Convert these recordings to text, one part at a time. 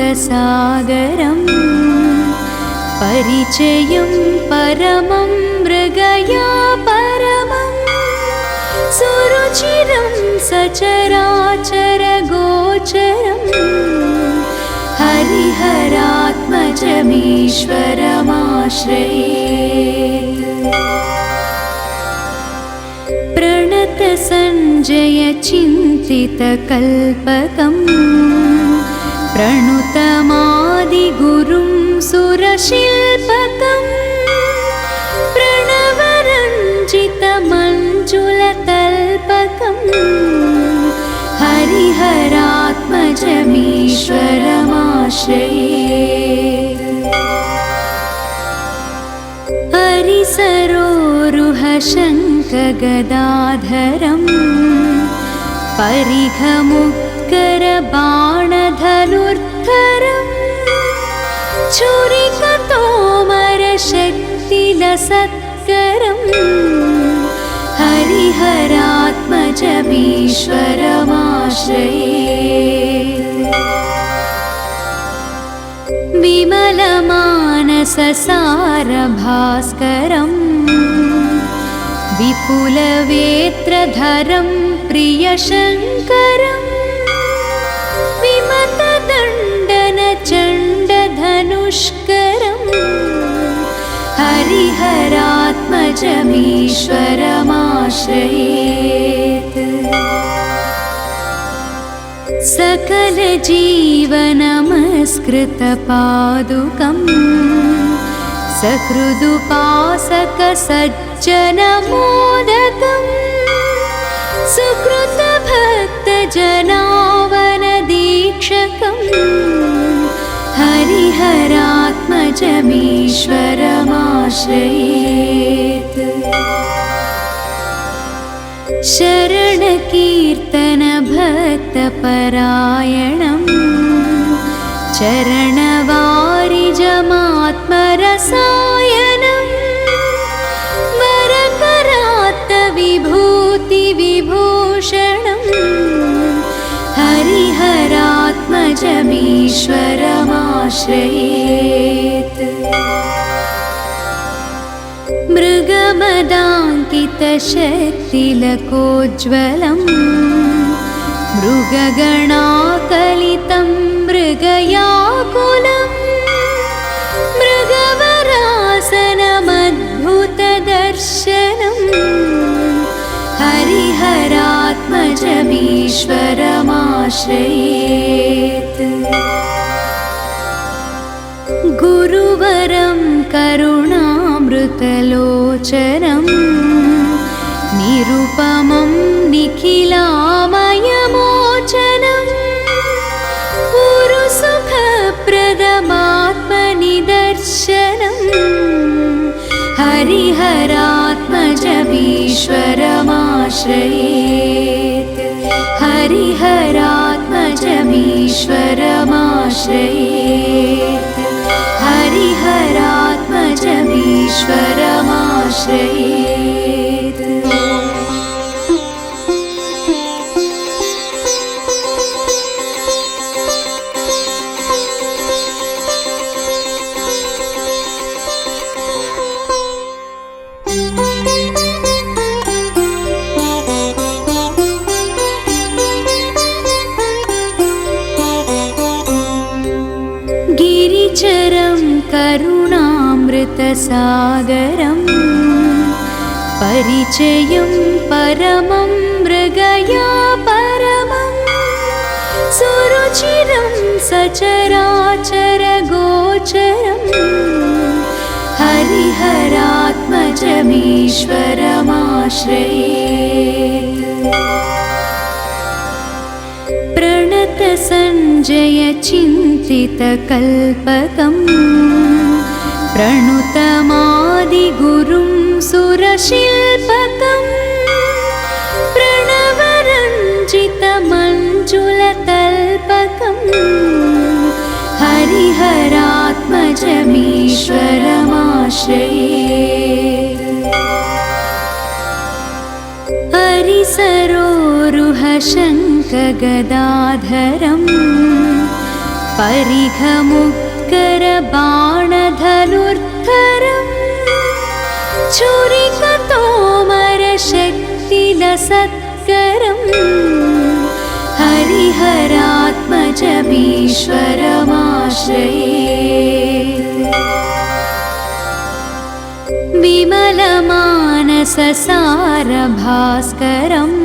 हरिहरात्मजमीश्वरमाश्रयेत् परिचयं परमं मृगया परमं सुरुचिरं सचराचरगोचरं हरिहरात्मजमीश्वरमाश्रयेत् प्रणतसञ्जयचिन्तितकल्पकं प्रणुतमादिगुरुं सुरशिल्पकं प्रणवरञ्जितमञ्जुलतल्पकं हरिहरात्मजमीश्वरमाश्रयेत् हरिसरोरुहशङ्खगदाधरं परिघमुत्करबाणधनुर्धरं छुरिकतोमरशक्तिलसत्करं हरिहरात्मजमीश्वरमाश्रयेत् विमलमानससारभास्करं विपुलवेत्रधरं प्रियशङ्करं विमतदण्डनचण्डधनुष्करं हरिहरात्मजमीश्वरमाश्रयेत् सकलजीवनमस्कृतपादुकं सकृदुपासकसज्जनमोदकं सुकृतभक्तजनावनदीक्षकं हरिहरात्मजमीश्वरमाश्रयेत् शरणकीर्तनभक्तपरायणं चरणवारिजमात्मरसायनं वरकरात्तविभूतिविभूषणं हरिहरात्मजमीश्वरमाश्रयेत् मृगमदाङ्कितशक्तिलकोज्ज्वलं मृगगणाकलितं मृगयाकुलं मृगवरासनमद्भुतदर्शनं हरिहरात्मजमीश्वरमाश्रयेत् गुरुवरं करुणामृतलोचनं निरुपमं निखिलामयमोचनं पुरुसुखप्रदमात्मनिदर्शनं हरिहरात्मजमीश्वरमाश्रयेत् हरिहरात्मजमीश्वरमाश्रयेत् हरिहरात्मजमीश्वरमाश्रयेत् गिरिचरं करुणामृतसागरं परिचयं परमं मृगया परमं सुरुचिरं सचराचरगोचरं हरिहरात्मजमीश्वरमाश्रयेत् प्रणतसञ्जयचिन्तितकल्पकं प्रणुतमादिगुरुं सुरशिल्पकं प्रणवरञ्जितमञ्जुलतल्पकं हरिहरात्मजमीश्वरमाश्रयेत् हरिसरोरुहशङ्खगदाधरं परिघमुत्करबाणधनुर्धरम् छुरिकतोमरशक्तिलसत्करम् हरिहरात्मजमीश्वरमाश्रये। विमलमानससारभास्करम्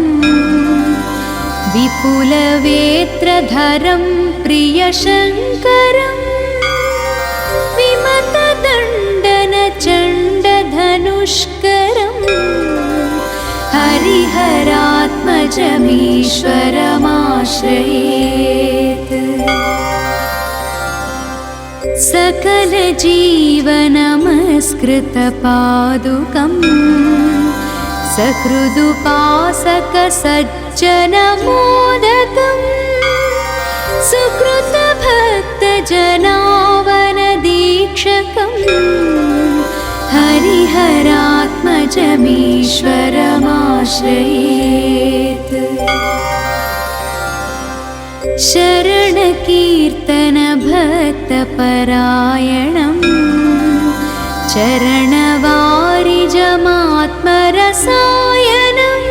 विपुलवेत्रधरं प्रियशङ्करम् विमतदण्डनचण्डधनुष्करम् हरिहरात्मजमीश्वरमाश्रयेत्। सकलजीवनमस्कृतपादुकम् सकृदुपासकसज्जनमोदकम् सुकृतभक्तजनावनदीक्षकम् हरिहरात्मजमीश्वरमाश्रयेत्। शरणकीर्तनभक्तपरायणम् चरणवारिजमात्मरसायनम्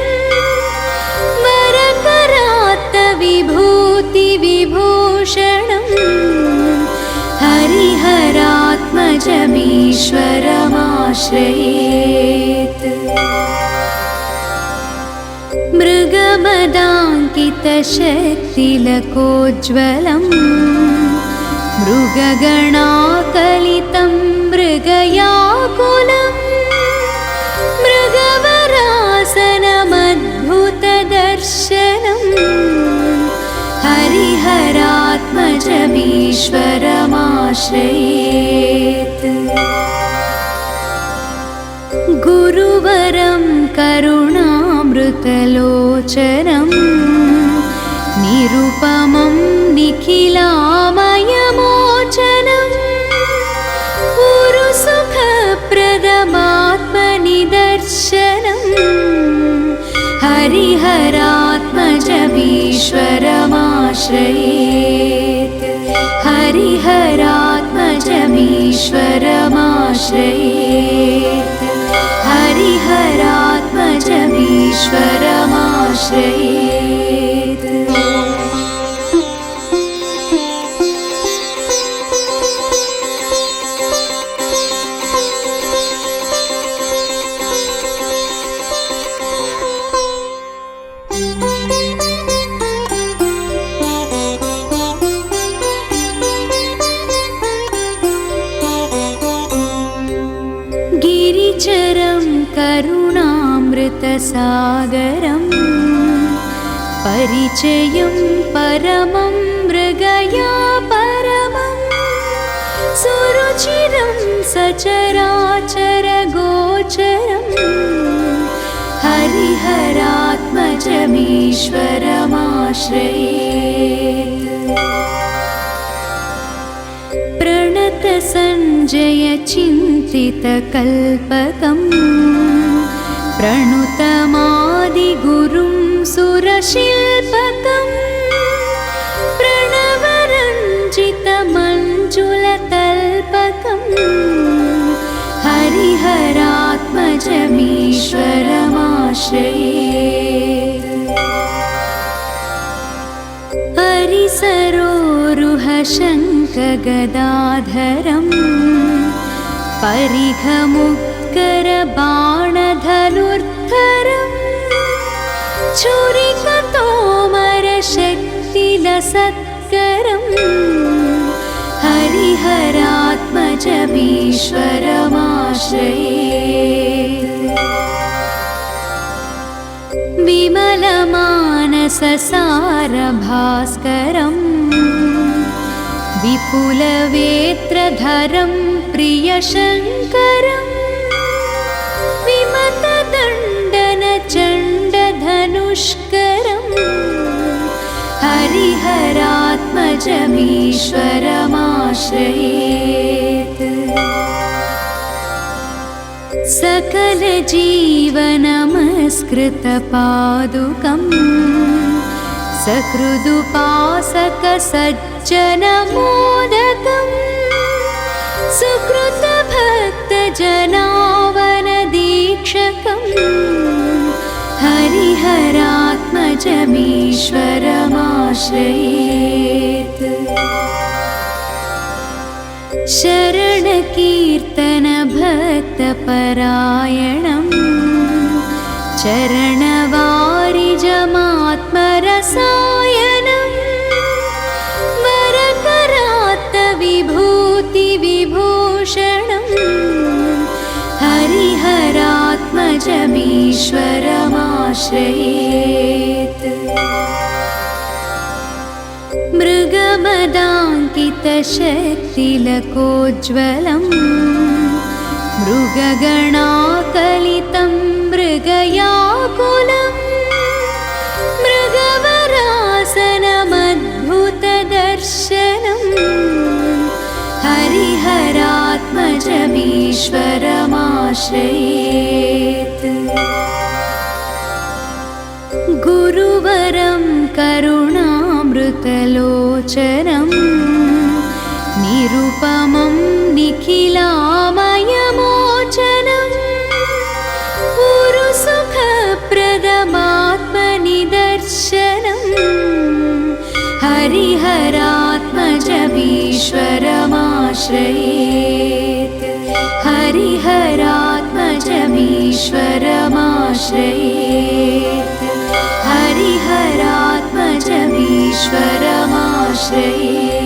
वरकरात्तविभूतिविभूषणम् हरिहरात्मजमीश्वरमाश्रयेत्। मृगमदाङ्कितशक्तिलकोज्ज्वलम् मृगगणाकलितं मृगयाकुलम् मृगवरासनमद्भुतदर्शनम् हरिहरात्मजमीश्वरमाश्रयेत्। गुरुवरं करुणामृतलोचनं निरुपमं निखिलामयमोचनं गुरुसुखप्रदमात्मनिदर्शनं हरिहरात्मजमीश्वरमाश्रयेत्। हरिहरात्मजमीश्वरमाश्रयेत्। हरिहरात्मजमीश्वरमाश्रयेत्। गिरिचरं करुणामृतसागरम् परिचयं परमं मृगया परमं सुरुचिरं सचराचरगोचरं हरिहरात्मजमीश्वरमाश्रयेत्। प्रणतसञ्जयचिन्तितकल्पकम् प्रणुतमादिगुरुं सुरशिल्पकम् प्रणवरञ्जितमञ्जुलतल्पकम् हरिहरात्मजमीश्वरमाश्रयेत्। हरिसरोरुहशङ्खगदाधरम् परिघमुत्करबाणधनुर्धरम् छुरिकतोमरशक्तिलसत्करम् हरिहरात्मजमीश्वरमाश्रयेत्। विमलमानससारभास्करम् विपुलवेत्रधरं प्रियशङ्करम् विमतदण्डनचण्डधनुष्करम् हरिहरात्मजमीश्वरमाश्रयेत्। सकलजीवनमस्कृतपादुकम् सकृदुपासकसज्जनमोदकम् सज्जनमोदकम् सुकृतभक्तजनावनदीक्षकम् हरिहरात्मजमीश्वरमाश्रयेत्। शरणकीर्तनभक्तपरायणम् चरणवारिजमात्मरसायनम् वरकरात्तविभूतिविभूषणम् हरिहरात्मजमीश्वरमाश्रयेत्। मृगमदाङ्कितशक्तिलकोज्ज्वलम् मृगगणाकलितं मृगयाकुलम् मृगवरासनमद्भुतदर्शनम् हरिहरात्मजमीश्वरमाश्रयेत्। गुरुवरं करुणामृतलोचनं निरुपमं निखिलामयमोचनं गुरुसुखप्रदमात्मनिदर्शनं हरिहरात्मजमीश्वरमाश्रयेत्। हरिहरात्मजमीश्वरमाश्रयेत्। हरिहरात्मजमीश्वरमाश्रयेत्।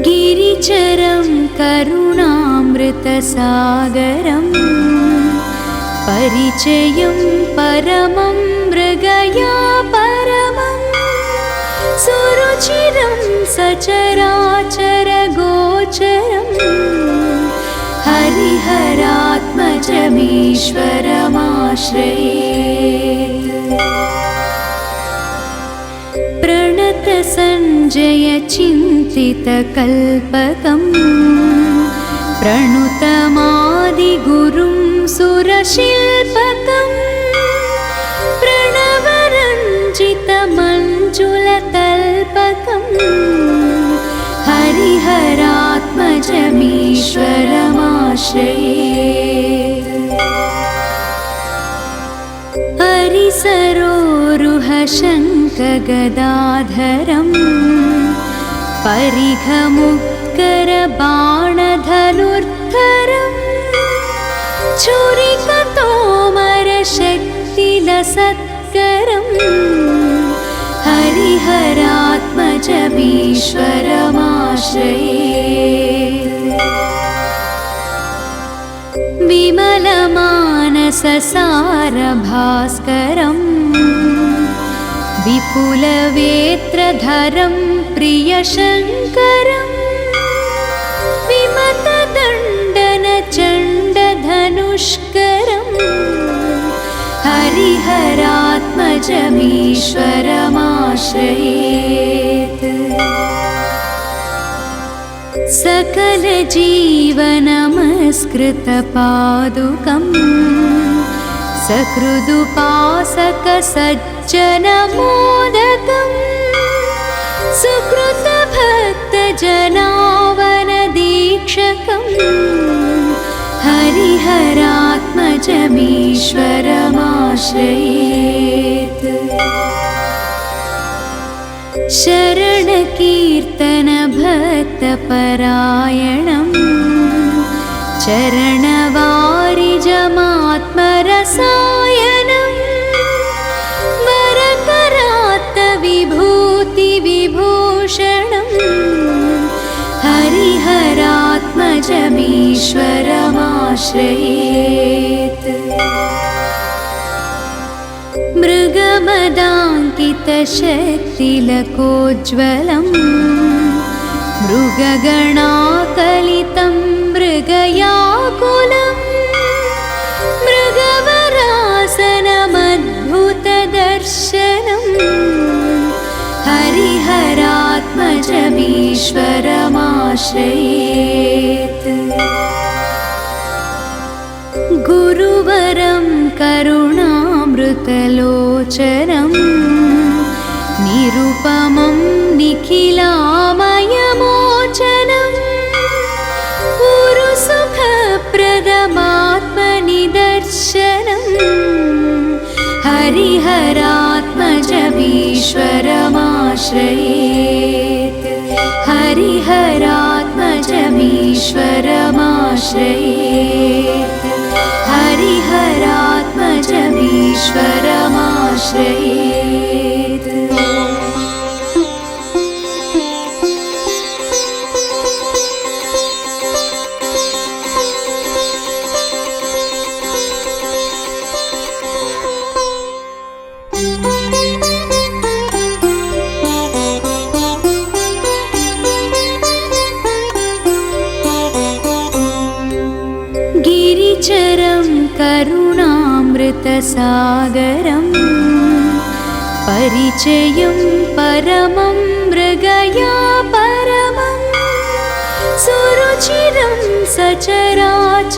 गिरिचरं करुणामृतसागरम् परिचयं परमं मृगया परमं सुरुचिरं सचराचरगोचरं हरिहरात्मजमीश्वरमाश्रयेत्। प्रणतसञ्जयचिन्तितकल्पकम् प्रणुतमादिगुरुं सुरशिल्पकम् प्रणवरञ्जितमञ्जुलतल्पकम् हरिहरात्मजमीश्वरमाश्रयेत्। हरिसरोरुहशङ्खगदाधरम् परिघमुत्करबाणधनुर्धरम् छुरिकतोमरशक्तिलसत्करम् हरिहरात्मजमीश्वरमाश्रयेत्। विमलमानससारभास्करम् विपुलवेत्रधरं प्रियशङ्करम् विमतदण्डनचण्डधनुष्करम् हरिहरात्मजमीश्वरमाश्रयेत्। सकलजीवनमस्कृतपादुकम् सकृदुपासकसज्जनमोदकम् सुकृतभक्तजनावनदीक्षकम् हरिहरात्मजमीश्वरमाश्रयेत्। शरणकीर्तनभक्तपरायणम् चरणवारिजमात्मरसायनम् वरकरात्तविभूतिविभूषणम् हरिहरात्मजमीश्वरमाश्रयेत्। मृगमदाङ्कितशक्तिलकोज्ज्वलम् मृगगणाकलितं मृगयाकुलम् गुरुवरं करुणामृतलोचनं निरुपमं निखिलामयमोचनं गुरुसुखप्रदमात्मनिदर्शनं हरिहरात्मजमीश्वरमाश्रयेत् हरिहरात्मजमीश्वरमाश्रयेत् हरिहरात्मजमीश्वरमाश्रयेत्। गिरिचरं करुणामृतसागरं परिचयं परमं मृगया परमं सुरुचिरं सचराचरगोचरं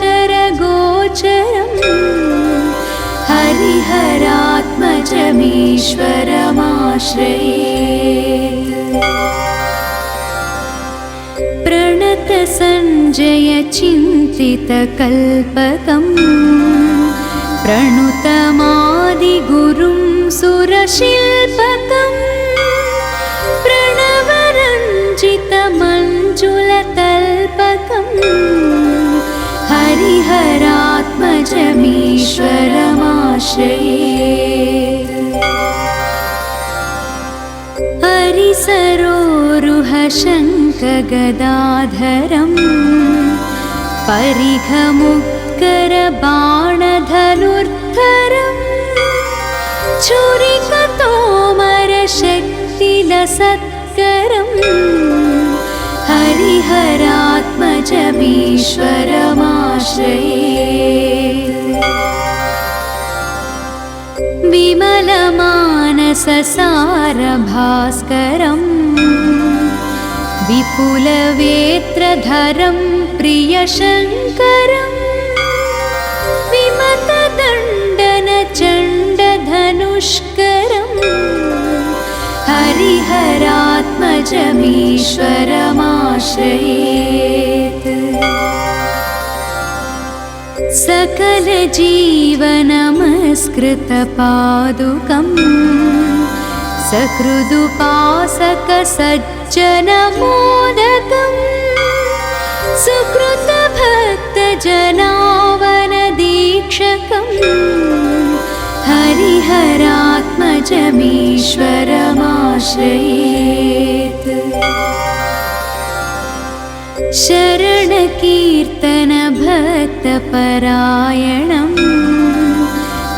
हरिहरात्मजमीश्वरमाश्रयेत्। प्रणतसञ्जयचिन्तितकल्पकं प्रणुतमादिगुरुं सुरशिल्पकं प्रणवरञ्जितमञ्जुलतल्पकं हरिहरात्मजमीश्वरमाश्रयेत्। हरिसरोरुहशङ्खगदाधरं परिघमुत्करबाणधनुर्धरं छुरिकतोमरशक्तिलसत्करं हरिहरात्मजमीश्वरमाश्रयेत्। विमलमानससारभास्करं विपुलवेत्रधरं प्रियशङ्करं विमतदण्डनचण्डधनुष्करं हरिहरात्मजमीश्वरमाश्रयेत्। सकलजीवनमस्कृतपादुकं सकृदुपासकसज्जनमोदकं सुकृतभक्तजनावनदीक्षकं हरिहरात्मजमीश्वरमाश्रयेत्। शरणकीर्तनभक्तपरायणं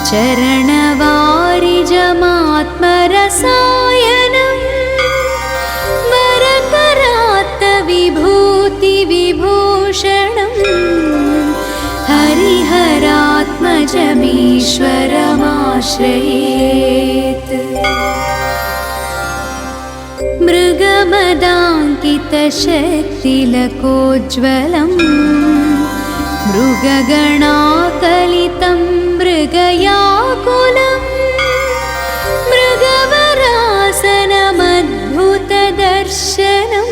चरणवारिजमात्मरसायनं वरकरात्तविभूतिविभूषणं हरिहरात्मजमीश्वरमाश्रयेत्। मृगमदाङ्कितशक्तिलकोज्ज्वलं मृगगणाकलितं मृगयाकुलं मृगवरासनमद्भुतदर्शनं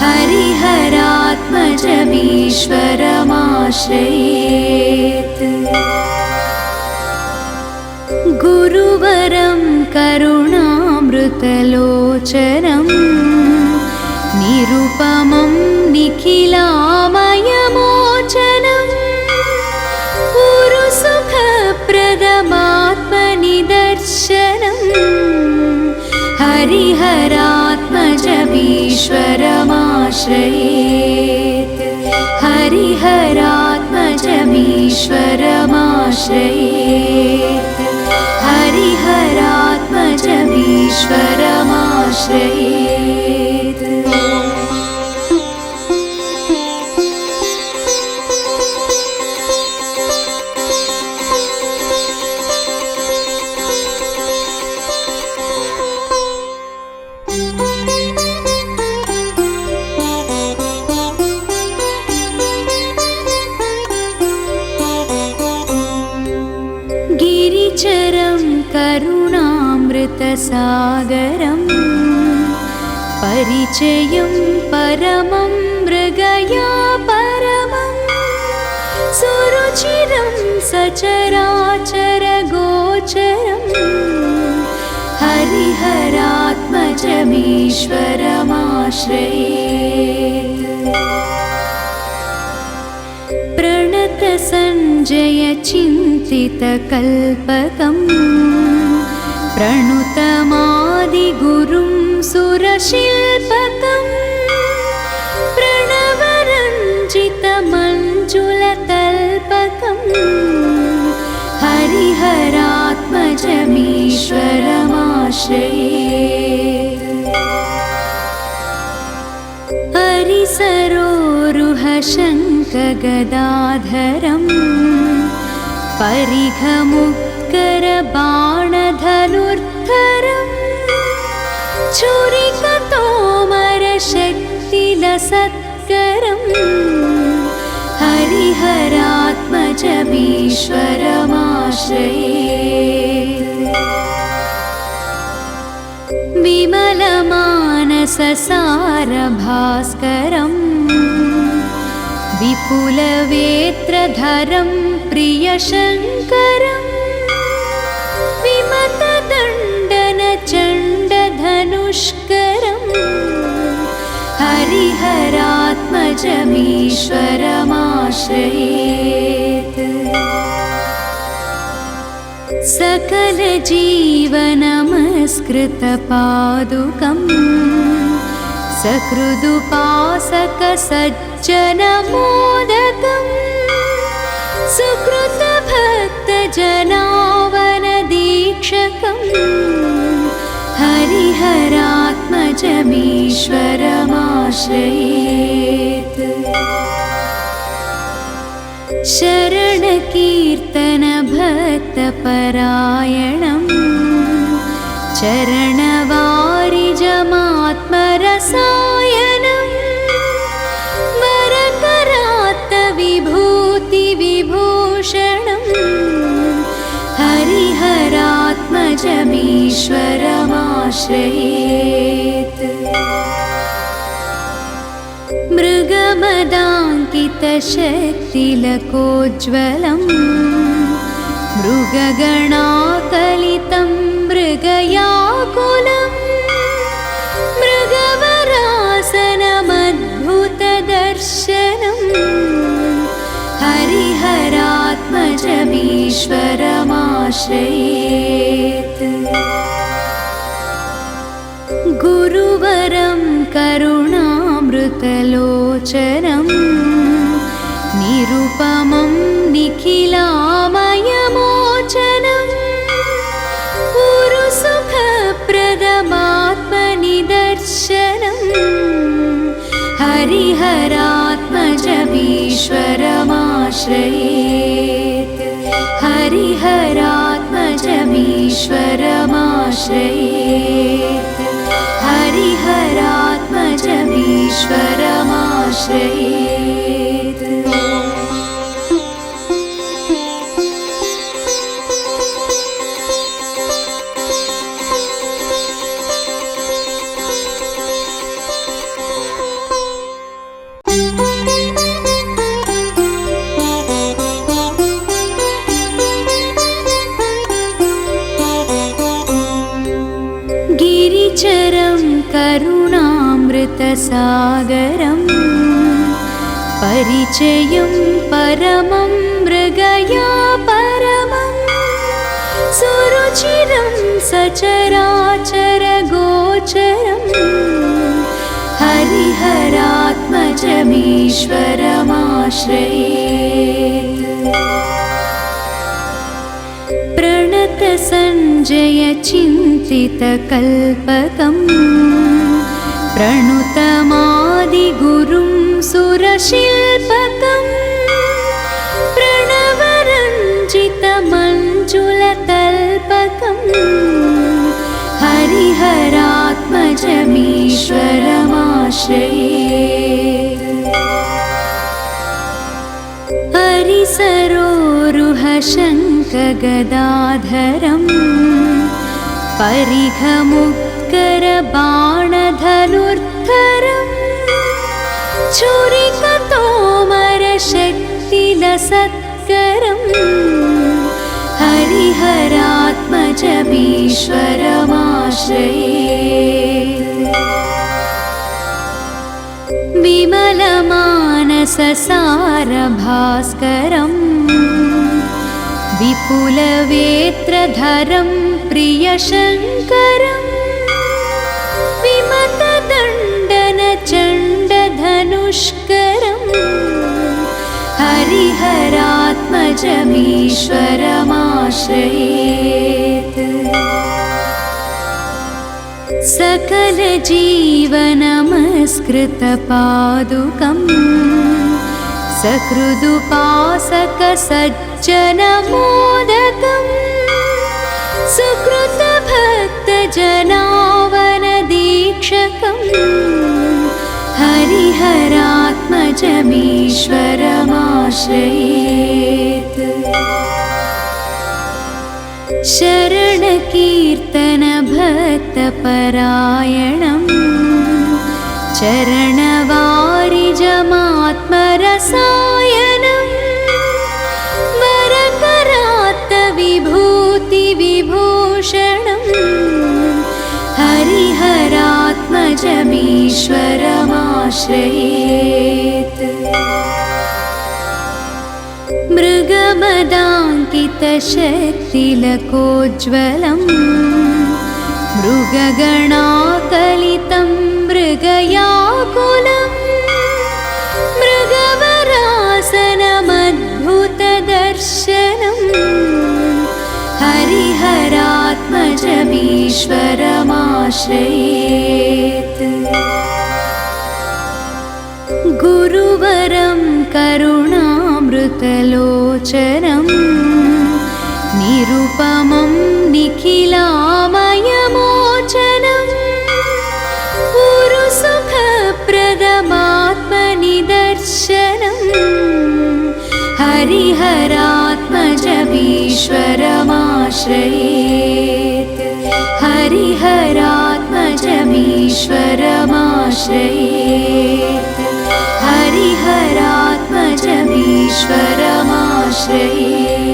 हरिहरात्मजमीश्वरमाश्रयेत्। गुरुवरं करुणामृतलोचनं निरुपमं निखिलामयमोचनं गुरुसुखप्रदमात्मनिदर्शनं हरिहरात्मजमीश्वरमाश्रयेत्। हरिहरात्मजमीश्वरमाश्रयेत्। हरिहरात्मजमीश्वरमाश्रयेत्। करुणामृतसागरम् परिचयं परमं मृगया परमं सुरुचिरं सचराचरगोचरं हरिहरात्मजमीश्वरमाश्रये। प्रणतसञ्जय चिन्तितकल्पकं प्रणुतमादिगुरुं सुरशिल्पकं प्रणवरञ्जितमञ्जुलतल्पकं हरिहरात्मजमीश्वरमाश्रये। हरिसरोरुहशङ्खगदाधरं परिघमुत्करबाणधनुर्धरं छुरिकतोमरशक्तिलसत्करं हरिहरात्मजमीश्वरमाश्रये। विमलमानससारभास्करं विपुलवेत्रधरं प्रियशङ्करं विमतदण्डनचण्डधनुष्करं हरिहरात्मजमीश्वरमाश्रयेत्। सकलजीवनमस्कृतपादुकं सकृदुपासकसज्जनमोदकं सुकृतभक्तजनावनदीक्षकं हरिहरात्मजमीश्वरमाश्रयेत्। शरणकीर्तनभक्तपरायणं चरणवारिजमात्मरसायनं वरकरात्तविभूतिविभूषणं हरिहरात्मजमीश्वरमाश्रयेत्। मृगमदाङ्कितशक्तिलकोज्ज्वलं मृगगणाकलितं मृगयाकुलं मृगवरासनमद्भुतदर्शनं हरिहरात्मजमीश्वरमाश्रयेत्। गुरुवरं करुणामृतलोचनं निरुपमं निखिलामयमोचनं उरुसुखप्रदमात्मनिदर्शनं हरिहरात्मजमीश्वरमाश्रयेत्। हरिहरात्मजमीश्वरमाश्रयेत्। हरिहरात्मजमीश्वरमाश्रयेत्। गिरिचरं करुणामृतसागरं परिचयं परमं मृगया परमं सुरुचिरं सचराचरगोचरं हरिहरात्मजमीश्वरमाश्रयेत्। प्रणतसञ्जय चिन्तितकल्पकं प्रणुतमादिगुरुं सुरशिल्पकं प्रणवरञ्जितमञ्जुलतल्पकं हरिहरात्मजमीश्वरमाश्रयेत्। हरिसरोरुहशङ्खगदाधरं परिघमुत्करबाणधनुर्धरम् छुरिकतोमरशक्तिलसत्करम् हरिहरात्मजमीश्वरमाश्रये। विमलमानससारभास्करम् विपुलवेत्रधरं प्रियशङ्करम् विमतदण्डनचण्डधनुष्करम् हरिहरात्मजमीश्वरमाश्रयेत्। सकलजीवनमस्कृतपादुकम् सकृदुपासकसज्जनमोदकम् सुकृतभक्तजनावनदीक्षकम् हरिहरात्मजमीश्वरमाश्रयेत्। शरणकीर्तनभक्तपरायणम् चरणवारिजमात्मरसायनम् वरकरात्तविभूतिविभूषणम् हरिहरात्मजमीश्वरमाश्रयेत्। मृगमदाङ्कितशक्तिलकोज्ज्वलम् मृगगणाकलितं मृगयाकुलम् मृगवरासनमद्भुतदर्शनम् हरिहरात्मजमीश्वरमाश्रयेत्। गुरुवरं करुणामृतलोचनं निरुपमं निखिलामयमोचनं पुरुसुखप्रदमात्मनिदर्शनं हरिहरात्मजमीश्वरमाश्रयेत्। हरिहरात्मजमीश्वरमाश्रयेत्। हरिहरात्मजमीश्वरमाश्रयेत्।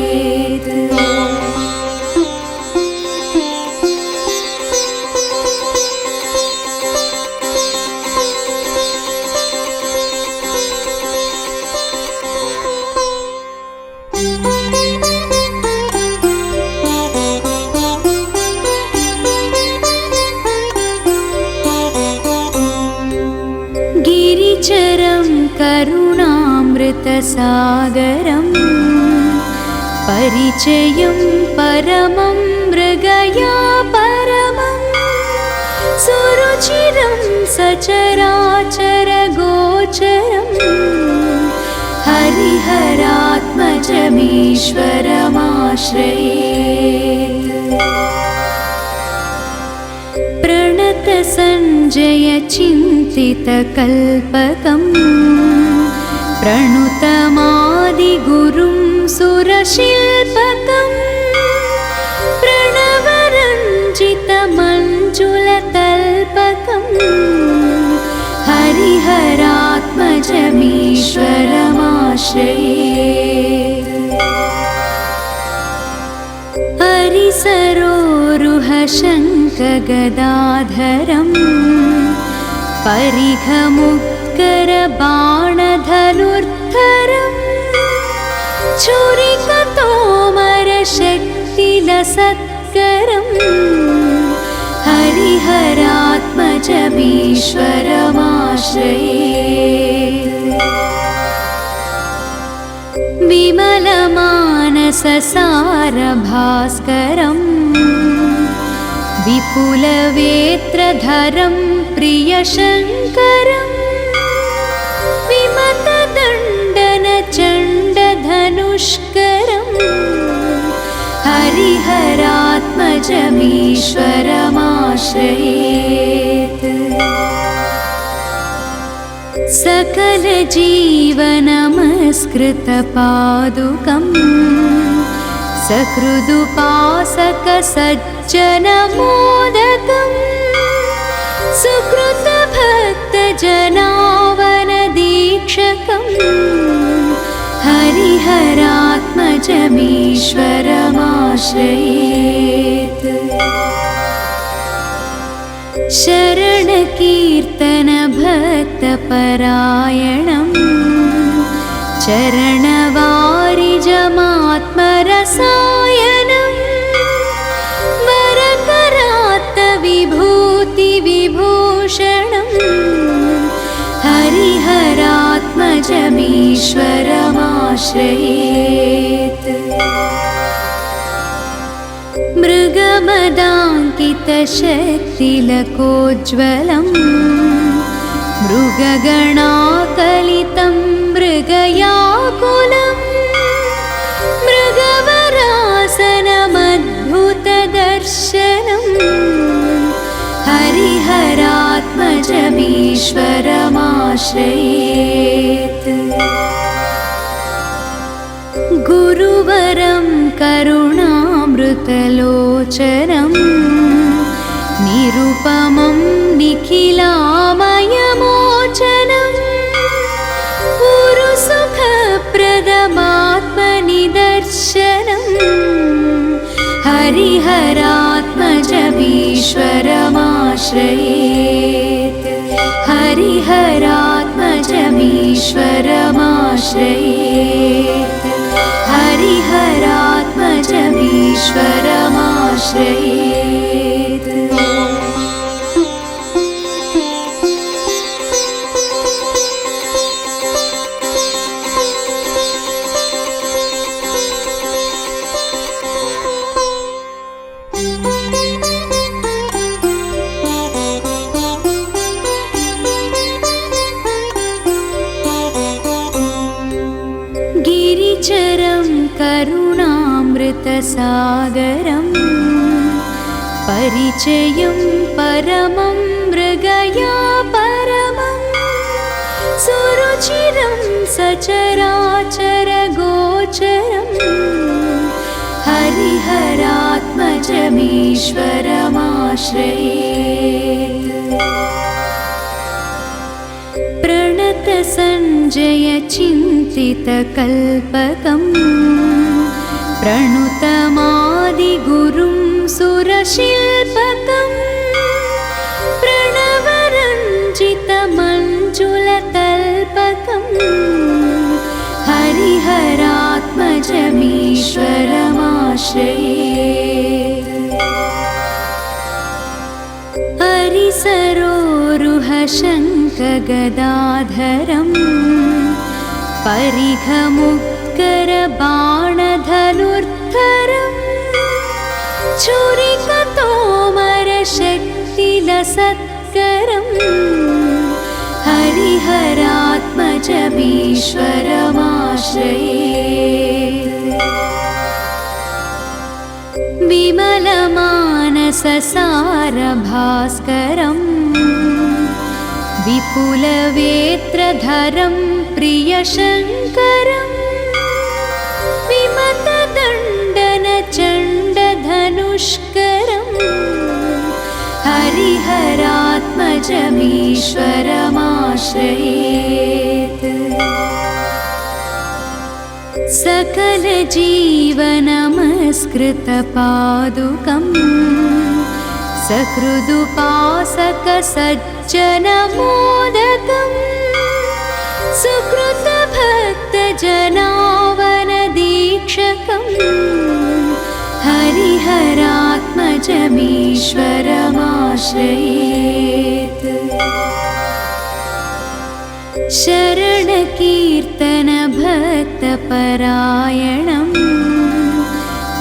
गिरिचरं करुणामृतसागरम् परिचयं परमं मृगया परमं सुरुचिरं सचराचरगोचरं हरिहरात्मजमीश्वरमाश्रयेत्। प्रणतसञ्जयचिन्तितकल्पकम् प्रणुतमादिगुरुं सुरशिल्पकम् प्रणवरञ्जितमञ्जुलतल्पकम् हरिहरात्मजमीश्वरमाश्रयेत्। हरिसरोरुहशङ्खगदाधरम् परिघमुत्करबाणधनुर्धरम् छुरिकतोमरशक्तिलसत्करम् हरिहरात्मजमीश्वरमाश्रयेत्। विमलमानससारभास्करम् विपुलवेत्रधरं प्रियशङ्करम् विमतदण्डनचण्डधनुष्करम् हरिहरात्मजमीश्वरमाश्रयेत्। सकलजीवनमस्कृतपादुकम् सकृदुपासकसज्जनमोदकम् सज्जनमोदकम् सुकृतभक्तजनावनदीक्षकम् हरिहरात्मजमीश्वरमाश्रयेत् शरणकीर्तनभक्तपरायणम् चरणवारिजमात्मरसायनम् वरकरात्तविभूतिविभूषणम् हरिहरात्मजमीश्वरमाश्रयेत् मृगमदाङ्कितशक्तिलकोज्ज्वलम् मृगगणाकलितं मृगयाकुलम् मृगवरासनमद्भुतदर्शनम् हरिहरात्मजमीश्वरमाश्रयेत् गुरुवरं करुणामृतलोचनं निरुपमं निखिलामयमोचनं गुरुसुखप्रदमात्मनिदर्शनं हरिहरात्मजमीश्वरमाश्रयेत् हरिहरात्मजमीश्वरमाश्रयेत् हरिहरात्मजमीश्वरमाश्रयेत् गिरिचरं करुणामृतसागरम् परिचयं परमं मृगया परमं सुरुचिरं सचराचरगोचरं हरिहरात्मजमीश्वरमाश्रयेत् प्रणतसञ्जयचिन्तितकल्पकम् प्रणुतमादिगुरुं सुरशिल्पकम् प्रणवरञ्जितमञ्जुलतल्पकम् हरिहरात्मजमीश्वरमाश्रयेत् हरिसरोरुहशङ्खगदाधरम् परिघमुत्करबाणधनुर्धरम् छुरिकतोमरशक्तिलसत्करम् हरिहरात्मजमीश्वरमाश्रयेत् विमलमानससारभास्करम् विपुलवेत्रधरं प्रियशङ्करम् विमतदण्डनचण्डधनुष्करम् हरिहरात्मजमीश्वरमाश्रयेत् सकलजीवनमस्कृतपादुकम् सकृदुपासकसज्जनमोदकम् सुकृतभक्तजनावनदीक्षकम् हरिहरात्मजमीश्वरमाश्रयेत् शरणकीर्तनभक्तपरायणम्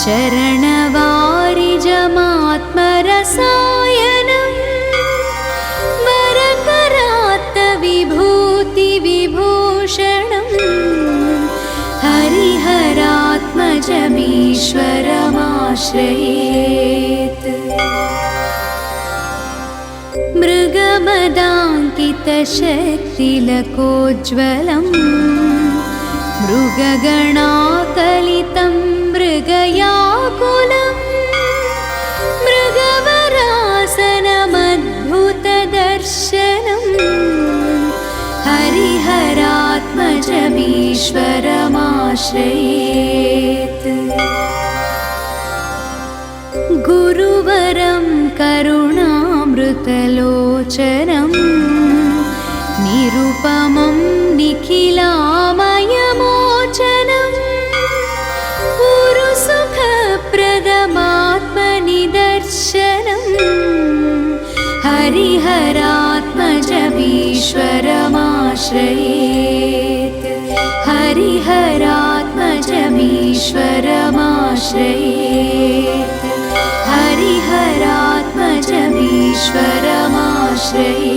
चरणवारिजमात्मरसायनम् वरकरात्तविभूतिविभूषणम् हरिहरात्मजमीश्वरमाश्रयेत् मृगमदाङ्कितशक्तिलकोज्ज्वलम् मृगगणाकलितं मृगयाकुलम् हरिहरात्मजमीश्वरमाश्रयेत् गुरुवरं करुणामृतलोचनं निरुपमं निखिलामयमोचनं पुरुसुखप्रदमात्मनिदर्शनं हरिहरात्मजमीश्वरमाश्रयेत् हरिहरात्मजमीश्वरमाश्रयेत् हरिहरात्मजमीश्वरमाश्रयेत्